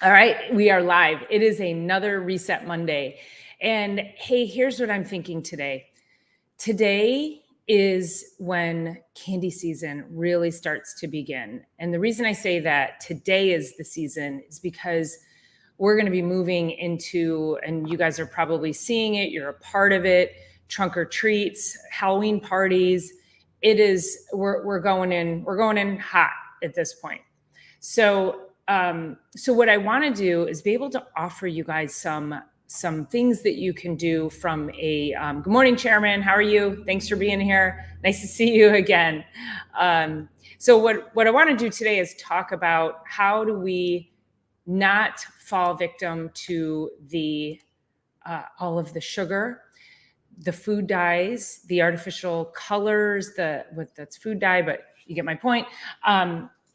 All right, we are live. It is another Reset Monday. And hey, here's what I'm thinking today. Today is when candy season really starts to begin. And the reason I say that today is the season is because we're going to be moving into, and you guys are probably seeing it, you're a part of it, trunk or treats, Halloween parties. We're going in hot at this point. So what I want to do is be able to offer you guys some things that you can do from a good morning, Chairman. How are you? Thanks for being here. Nice to see you again. So what I want to do today is talk about how do we not fall victim to the all of the sugar, the food dyes, the artificial colors, that's food dye, but you get my point.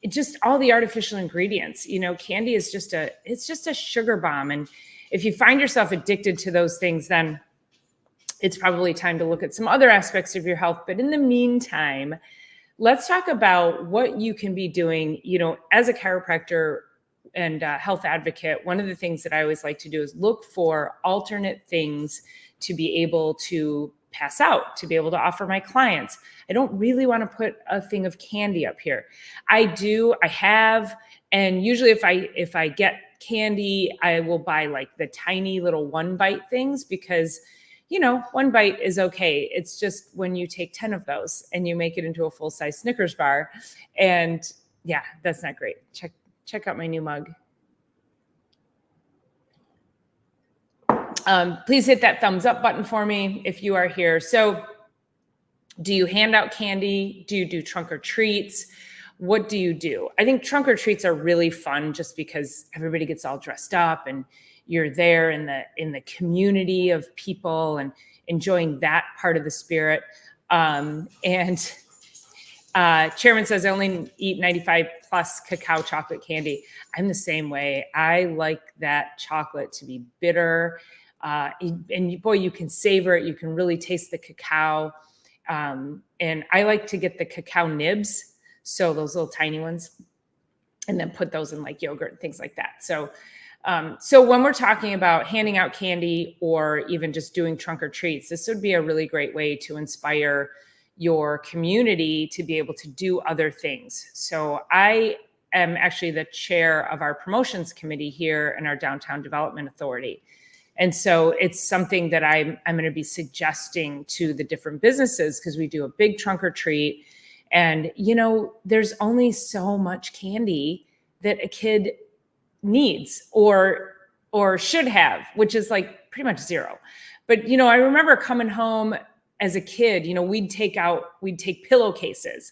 Just all the artificial ingredients. Candy is just a sugar bomb. And if you find yourself addicted to those things, then it's probably time to look at some other aspects of your health. But in the meantime, let's talk about what you can be doing, as a chiropractor and health advocate. One of the things that I always like to do is look for alternate things to be able to pass out, to be able to offer my clients. I don't really want to put a thing of candy up here. I have, and usually if I get candy, I will buy like the tiny little 1-bite things because, 1 bite is okay. It's just when you take 10 of those and you make it into a full-size Snickers bar. And yeah, that's not great. Check out my new mug. Please hit that thumbs up button for me if you are here. So do you hand out candy? Do you do trunk or treats? What do you do? I think trunk or treats are really fun just because everybody gets all dressed up and you're there in the community of people and enjoying that part of the spirit. Chairman says I only eat 95 plus cacao chocolate candy. I'm the same way. I like that chocolate to be bitter. And boy, you can savor it. You can really taste the cacao. And I like to get the cacao nibs. So those little tiny ones, and then put those in like yogurt and things like that. So when we're talking about handing out candy or even just doing trunk or treats, this would be a really great way to inspire your community to be able to do other things. So I am actually the chair of our promotions committee here in our Downtown Development Authority. And so it's something that I'm going to be suggesting to the different businesses because we do a big trunk or treat. And, there's only so much candy that a kid needs or should have, which is like pretty much zero. But, I remember coming home as a kid, we'd take pillowcases,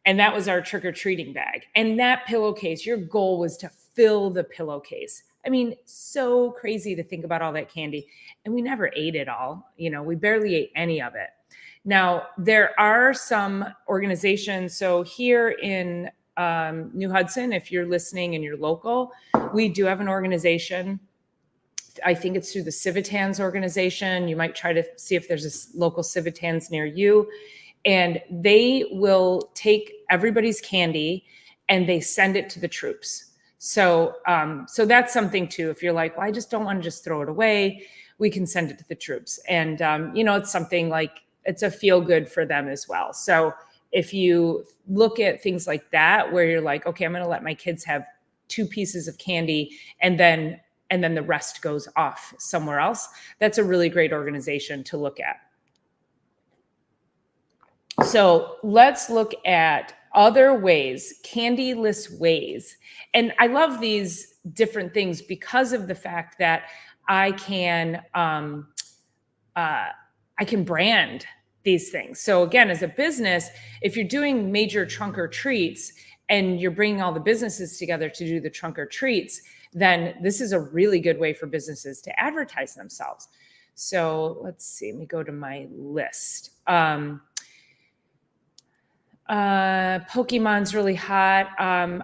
and that was our trick-or-treating bag. And that pillowcase, your goal was to fill the pillowcase. I mean, so crazy to think about all that candy. And we never ate it all. We barely ate any of it. Now, there are some organizations. So here in New Hudson, if you're listening and you're local, we do have an organization. I think it's through the Civitans organization. You might try to see if there's a local Civitans near you. And they will take everybody's candy and they send it to the troops. So that's something too. If you're like, well, I just don't want to just throw it away, we can send it to the troops. And, it's something like, it's a feel good for them as well. So if you look at things like that, where you're like, okay, I'm going to let my kids have 2 pieces of candy and then the rest goes off somewhere else, that's a really great organization to look at. So let's look at other ways, candy-less ways. And I love these different things because of the fact that I can brand these things. So again, as a business, if you're doing major trunk or treats and you're bringing all the businesses together to do the trunk or treats, then this is a really good way for businesses to advertise themselves. So let's see, let me go to my list. Pokemon's really hot.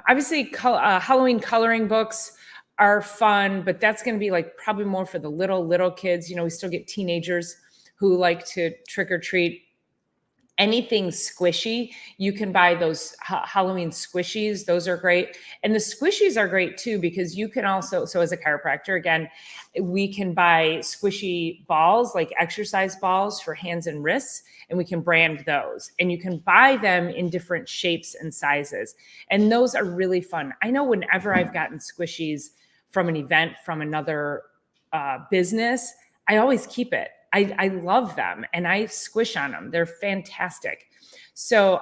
Obviously, Halloween coloring books are fun, but that's going to be like probably more for the little kids. We still get teenagers who like to trick or treat. Anything squishy, you can buy those Halloween squishies. Those are great. And the squishies are great too, because you can also, so as a chiropractor, again, we can buy squishy balls, like exercise balls for hands and wrists, and we can brand those. And you can buy them in different shapes and sizes. And those are really fun. I know whenever I've gotten squishies from an event, from another business, I always keep it. I love them and I squish on them. They're fantastic. So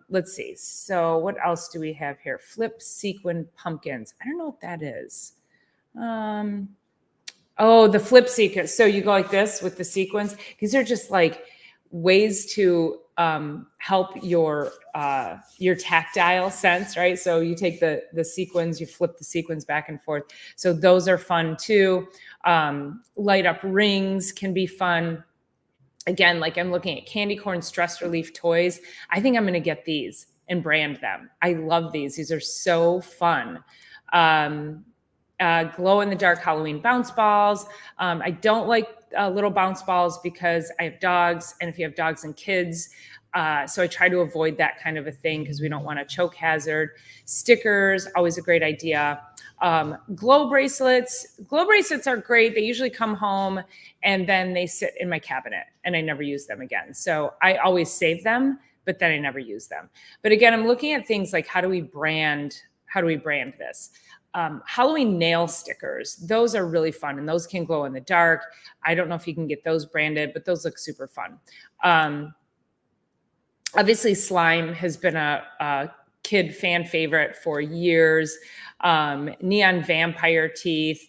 let's see. So what else do we have here? Flip sequin pumpkins. I don't know what that is. Oh, the flip sequin. So you go like this with the sequins. These are just like ways to help your tactile sense, right? So you take the sequins, you flip the sequins back and forth. So those are fun too. Light up rings can be fun. Again, like I'm looking at candy corn stress relief toys. I think I'm going to get these and brand them. I love these. These are so fun. Glow in the dark Halloween bounce balls. I don't like little bounce balls because I have dogs, and if you have dogs and kids, so I try to avoid that kind of a thing because we don't want a choke hazard. Stickers, always a great idea. Glow bracelets. Glow bracelets are great. They usually come home and then they sit in my cabinet and I never use them again. So I always save them, but then I never use them. But again, I'm looking at things like how do we brand this? Halloween nail stickers. Those are really fun and those can glow in the dark. I don't know if you can get those branded, but those look super fun. Obviously slime has been a kid fan favorite for years. Neon vampire teeth,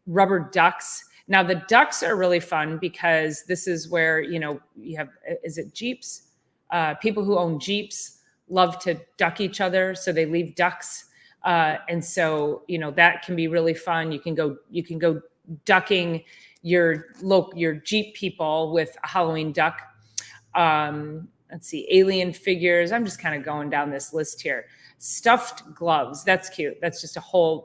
rubber ducks. Now the ducks are really fun because this is where, you have, is it Jeeps? People who own Jeeps love to duck each other. So they leave ducks. And so, that can be really fun. You can go ducking your Jeep people with a Halloween duck. Let's see, alien figures. I'm just kind of going down this list here. Stuffed gloves. That's cute. That's just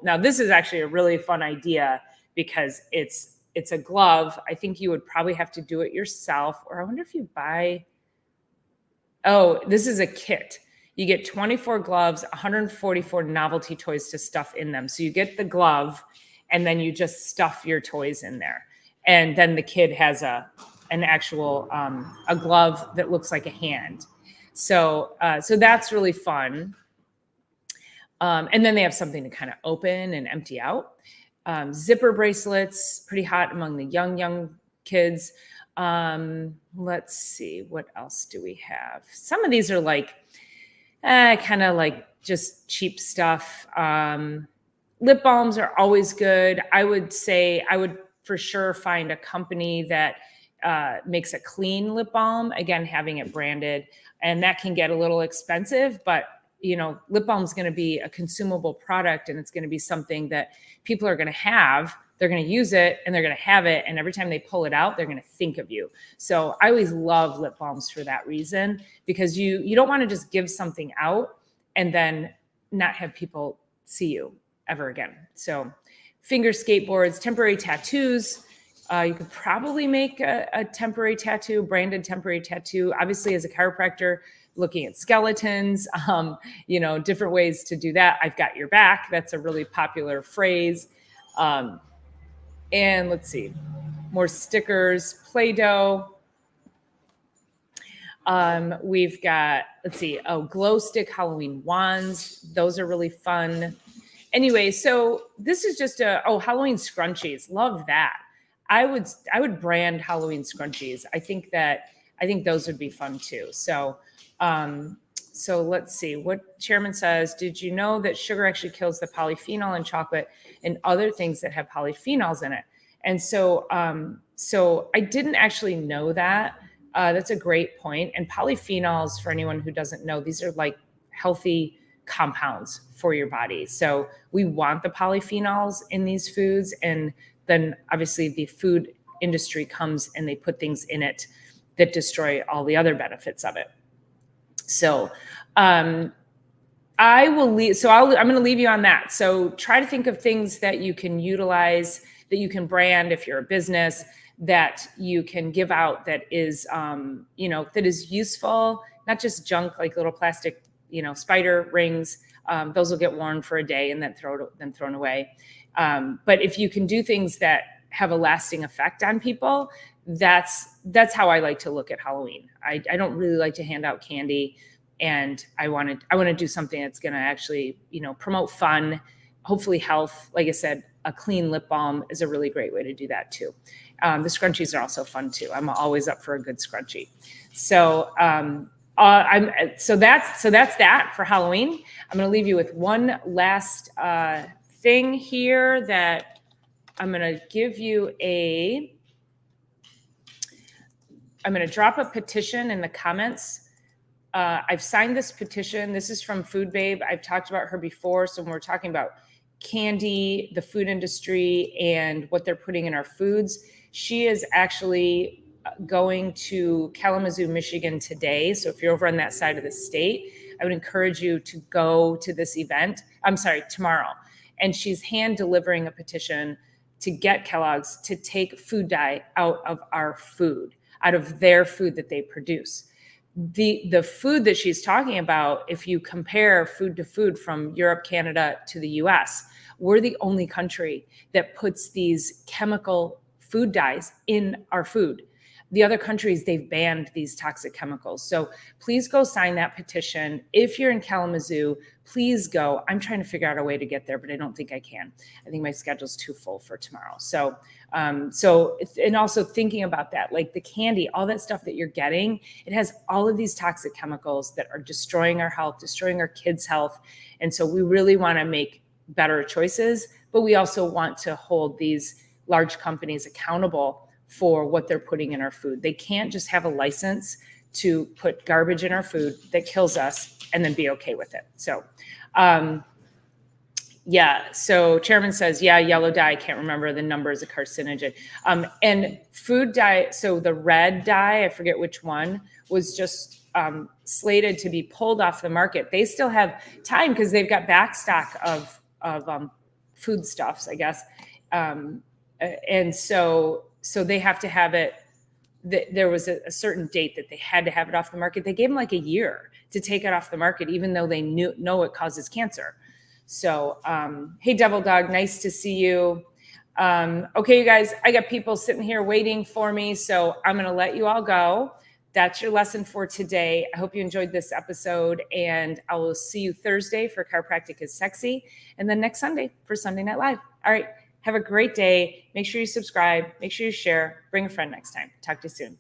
now this is actually a really fun idea because it's a glove. I think you would probably have to do it yourself, or I wonder if you buy, this is a kit. You get 24 gloves, 144 novelty toys to stuff in them. So you get the glove and then you just stuff your toys in there. And then the kid has an actual a glove that looks like a hand. So that's really fun. And then they have something to kind of open and empty out. Zipper bracelets, pretty hot among the young kids. Let's see, what else do we have? Some of these are like kind of like just cheap stuff. Lip balms are always good. I would say I would for sure find a company that makes a clean lip balm, again, having it branded, and that can get a little expensive, but lip balm is going to be a consumable product and it's going to be something that people are going to have. They're going to use it and they're going to have it. And every time they pull it out, they're going to think of you. So I always love lip balms for that reason, because you don't want to just give something out and then not have people see you ever again. So finger skateboards, temporary tattoos. You could probably make a temporary tattoo, branded temporary tattoo. Obviously, as a chiropractor, looking at skeletons, different ways to do that. I've got your back. That's a really popular phrase. And let's see, more stickers, Play-Doh. We've got, glow stick Halloween wands. Those are really fun. Anyway, so this is just Halloween scrunchies. Love that. I would brand Halloween scrunchies. I think those would be fun too. So let's see what Chairman says. Did you know that sugar actually kills the polyphenol in chocolate and other things that have polyphenols in it? And so I didn't actually know that. That's a great point. And polyphenols, for anyone who doesn't know, these are like healthy compounds for your body. So we want the polyphenols in these foods. And then obviously the food industry comes and they put things in it that destroy all the other benefits of it. So I'm going to leave you on that. So try to think of things that you can utilize, that you can brand if you're a business, that you can give out, that is, that is useful not just junk like little plastic, spider rings. Those will get worn for a day and then thrown away. But if you can do things that have a lasting effect on people, that's how I like to look at Halloween. I don't really like to hand out candy, and I want to do something that's going to actually, promote fun, hopefully health. Like I said, a clean lip balm is a really great way to do that too. The scrunchies are also fun too. I'm always up for a good scrunchie. So so that's that for Halloween. I'm going to leave you with one last thing here that I'm going to give you I'm going to drop a petition in the comments. I've signed this petition. This is from Food Babe. I've talked about her before. So when we're talking about candy, the food industry, and what they're putting in our foods, she is actually going to Kalamazoo, Michigan today. So if you're over on that side of the state, I would encourage you to go to this event. I'm sorry, tomorrow. And she's hand delivering a petition to get Kellogg's to take food dye out of our food, out of their food that they produce. The food that she's talking about, if you compare food to food from Europe, Canada to the US, we're the only country that puts these chemical food dyes in our food. The other countries, they've banned these toxic chemicals. So please go sign that petition. If you're in Kalamazoo, please go. I'm trying to figure out a way to get there, but I don't think I can. I think my schedule's too full for tomorrow. So, and also thinking about that, like the candy, all that stuff that you're getting, it has all of these toxic chemicals that are destroying our health, destroying our kids' health. And so we really want to make better choices, but we also want to hold these large companies accountable for what they're putting in our food. They can't just have a license to put garbage in our food that kills us and then be okay with it. So, so chairman says, yellow dye, I can't remember the number, is a carcinogen. And food dye, so the red dye, I forget which one, was just slated to be pulled off the market. They still have time because they've got back stock of foodstuffs, I guess. And so they have to have it. There was a certain date that they had to have it off the market. They gave them like a year to take it off the market, even though they know it causes cancer. So, hey, Devil Dog, nice to see you. Okay, you guys, I got people sitting here waiting for me, so I'm going to let you all go. That's your lesson for today. I hope you enjoyed this episode, and I will see you Thursday for Chiropractic is Sexy, and then next Sunday for Sunday Night Live. All right. Have a great day. Make sure you subscribe. Make sure you share. Bring a friend next time. Talk to you soon.